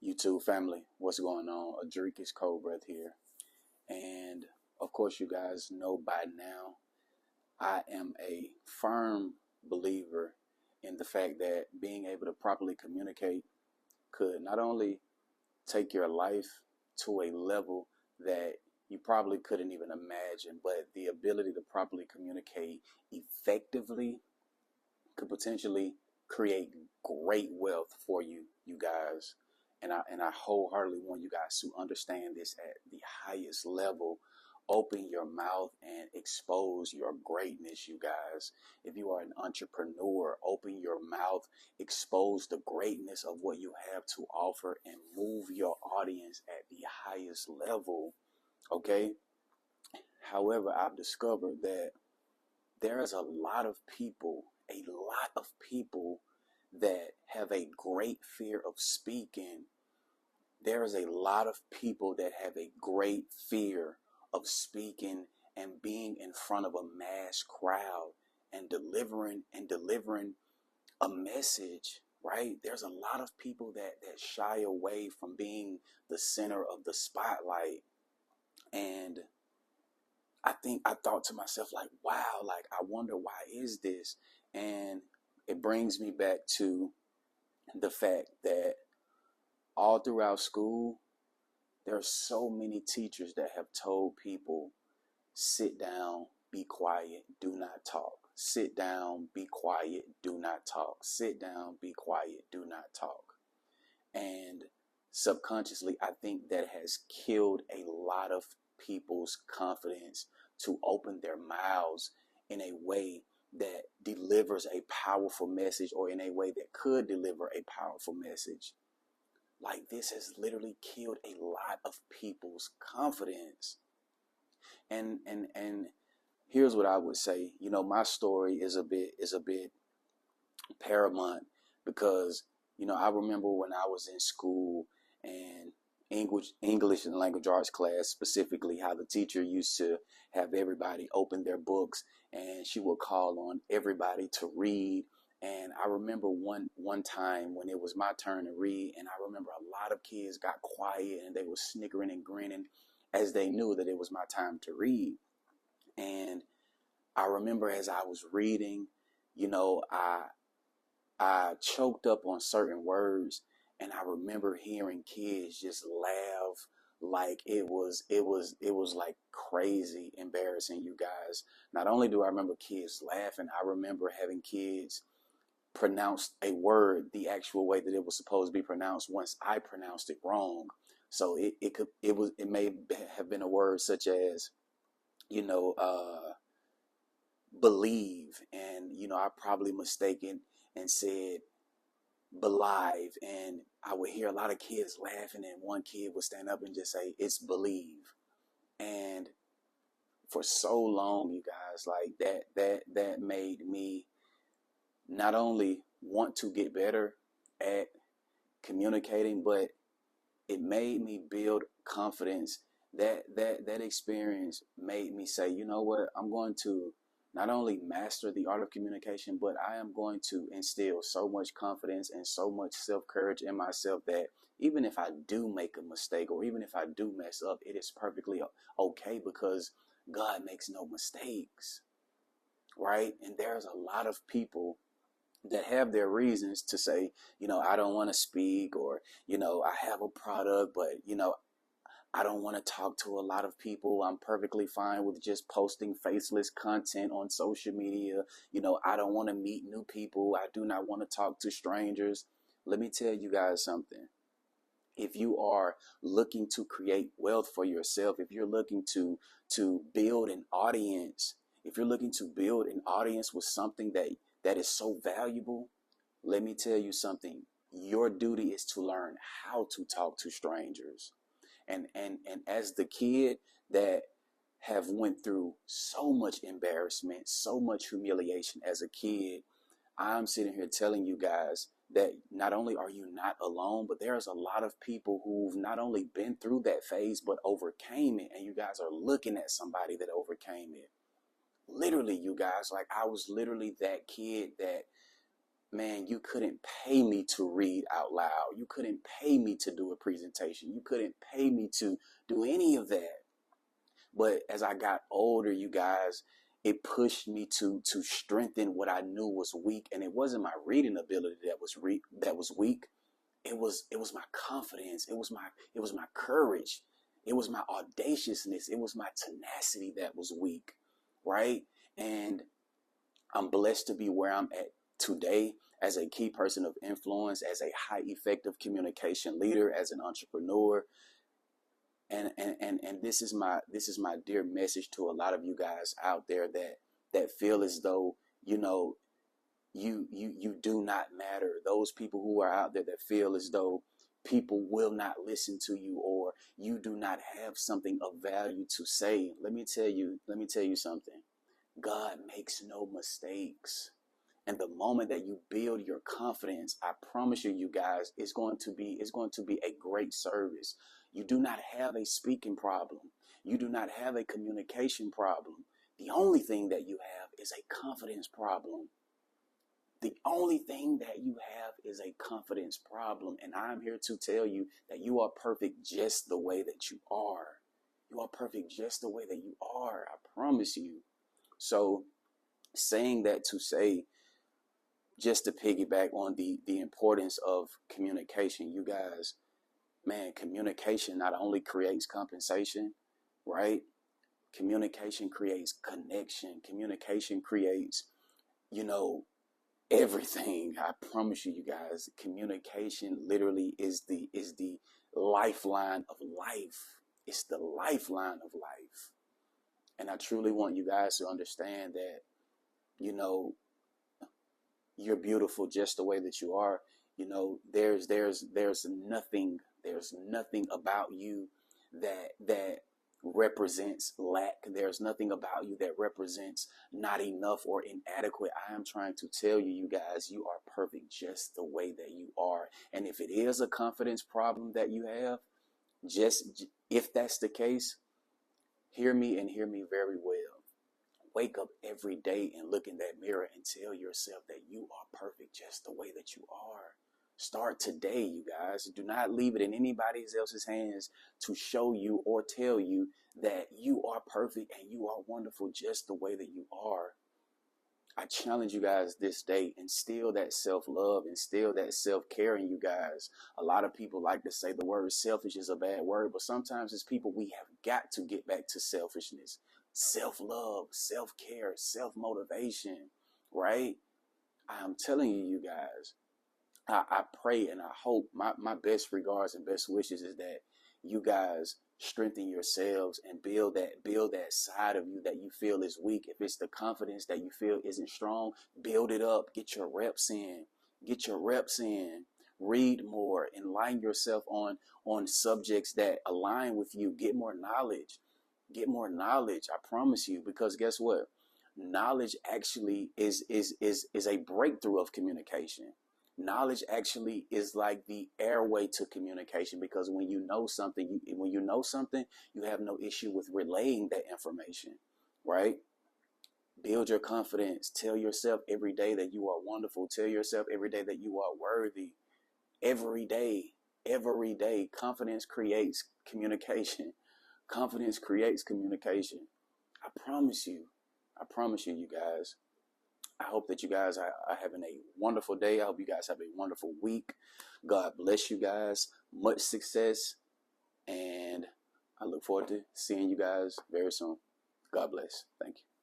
YouTube family, what's going on? Adricus Cold Breath here. And of course, you guys know by now, I am a firm believer in the fact that being able to properly communicate could not only take your life to a level that you probably couldn't even imagine, but the ability to properly communicate effectively could potentially create great wealth for you guys. And I wholeheartedly want you guys to understand this at the highest level. Open your mouth and expose your greatness, you guys. If you are an entrepreneur, open your mouth, expose the greatness of what you have to offer, and move your audience at the highest level. Okay? However, I've discovered that there is a lot of people that have a great fear of speaking. There is a lot of people that have a great fear of speaking and being in front of a mass crowd and delivering a message, right? There's a lot of people that shy away from being the center of the spotlight. And I thought to myself, like, wow, like, I wonder why is this? And it brings me back to the fact that all throughout school, there are so many teachers that have told people, sit down, be quiet, do not talk. Sit down, be quiet, do not talk. Sit down, be quiet, do not talk. And subconsciously, I think that has killed a lot of people's confidence to open their mouths in a way that delivers a powerful message, or in a way that could deliver a powerful message. Like, this has literally killed a lot of people's confidence. And here's what I would say. You know, my story is a bit paramount because, you know, I remember when I was in school and English and language arts class, specifically, how the teacher used to have everybody open their books and she would call on everybody to read. And I remember one time when it was my turn to read, and I remember a lot of kids got quiet and they were snickering and grinning as they knew that it was my time to read. And I remember as I was reading, you know, I choked up on certain words, and I remember hearing kids just laugh like it was like crazy embarrassing, you guys. Not only do I remember kids laughing, I remember having kids pronounce a word the actual way that it was supposed to be pronounced once I pronounced it wrong. So it may have been a word such as, you know, believe, and you know, I probably mistaken and said believe, and I would hear a lot of kids laughing, and one kid would stand up and just say, it's believe. And for so long, you guys, like, that made me not only want to get better at communicating, but it made me build confidence. That experience made me say, you know what, I'm going to not only master the art of communication, but I am going to instill so much confidence and so much self-courage in myself that even if I do make a mistake, or even if I do mess up, it is perfectly okay, because God makes no mistakes, right? And there's a lot of people that have their reasons to say, you know, I don't want to speak, or, you know, I have a product, but, you know, I don't want to talk to a lot of people. I'm perfectly fine with just posting faceless content on social media. You know, I don't want to meet new people. I do not want to talk to strangers. Let me tell you guys something. If you are looking to create wealth for yourself, if you're looking to build an audience, if you're looking to build an audience with something that is so valuable, let me tell you something. Your duty is to learn how to talk to strangers. And as the kid that have went through so much embarrassment, so much humiliation as a kid, I'm sitting here telling you guys that not only are you not alone, but there's a lot of people who've not only been through that phase, but overcame it. And you guys are looking at somebody that overcame it. Literally, you guys, like, I was literally that kid that man, you couldn't pay me to read out loud. You couldn't pay me to do a presentation. You couldn't pay me to do any of that. But as I got older, you guys, it pushed me to strengthen what I knew was weak, and it wasn't my reading ability that was weak. It was my confidence. It was my courage. It was my audaciousness. It was my tenacity that was weak, right? And I'm blessed to be where I'm at today as a key person of influence, as a high effective communication leader, as an entrepreneur. And this is my dear message to a lot of you guys out there that feel as though, you do not matter. Those people who are out there that feel as though people will not listen to you, or you do not have something of value to say. Let me tell you something. God makes no mistakes. And the moment that you build your confidence, I promise you guys, it's going to be a great service. You do not have a speaking problem. You do not have a communication problem. The only thing that you have is a confidence problem. The only thing that you have is a confidence problem. And I'm here to tell you that you are perfect just the way that you are. You are perfect just the way that you are. I promise you. So, saying that to say, just to piggyback on the importance of communication, you guys, man, communication not only creates compensation, right? Communication creates connection. Communication creates, you know, everything. I promise you guys, communication literally is the lifeline of life. It's the lifeline of life. And I truly want you guys to understand that, you know, you're beautiful just the way that you are. There's nothing about you that represents lack. There's nothing about you that represents not enough or inadequate. I am trying to tell you guys, you are perfect just the way that you are. And if it is a confidence problem that you have, just if that's the case, hear me and hear me very well. Wake up every day and look in that mirror and tell yourself that you are perfect just the way that you are. Start today, you guys. Do not leave it in anybody else's hands to show you or tell you that you are perfect and you are wonderful just the way that you are. I challenge you guys this day, instill that self-love, instill that self-care in you guys. A lot of people like to say the word selfish is a bad word, but sometimes as people, we have got to get back to selfishness, self-love, self-care, self-motivation, right? I'm telling you guys, I pray and I hope, my best regards and best wishes is that you guys strengthen yourselves and build that side of you that you feel is weak. If it's the confidence that you feel isn't strong, build it up. Get your reps in. Get your reps in. Read more. Enlighten yourself on subjects that align with you. Get more knowledge. Get more knowledge. I promise you, because guess what? Knowledge actually is a breakthrough of communication. Knowledge actually is like the airway to communication, because when you know something, you have no issue with relaying that information, right? Build your confidence. Tell yourself every day that you are wonderful. Tell yourself every day that you are worthy. Every day. Confidence creates communication. Confidence creates communication. I promise you, you guys. I hope that you guys are having a wonderful day. I hope you guys have a wonderful week. God bless you guys. Much success. And I look forward to seeing you guys very soon. God bless. Thank you.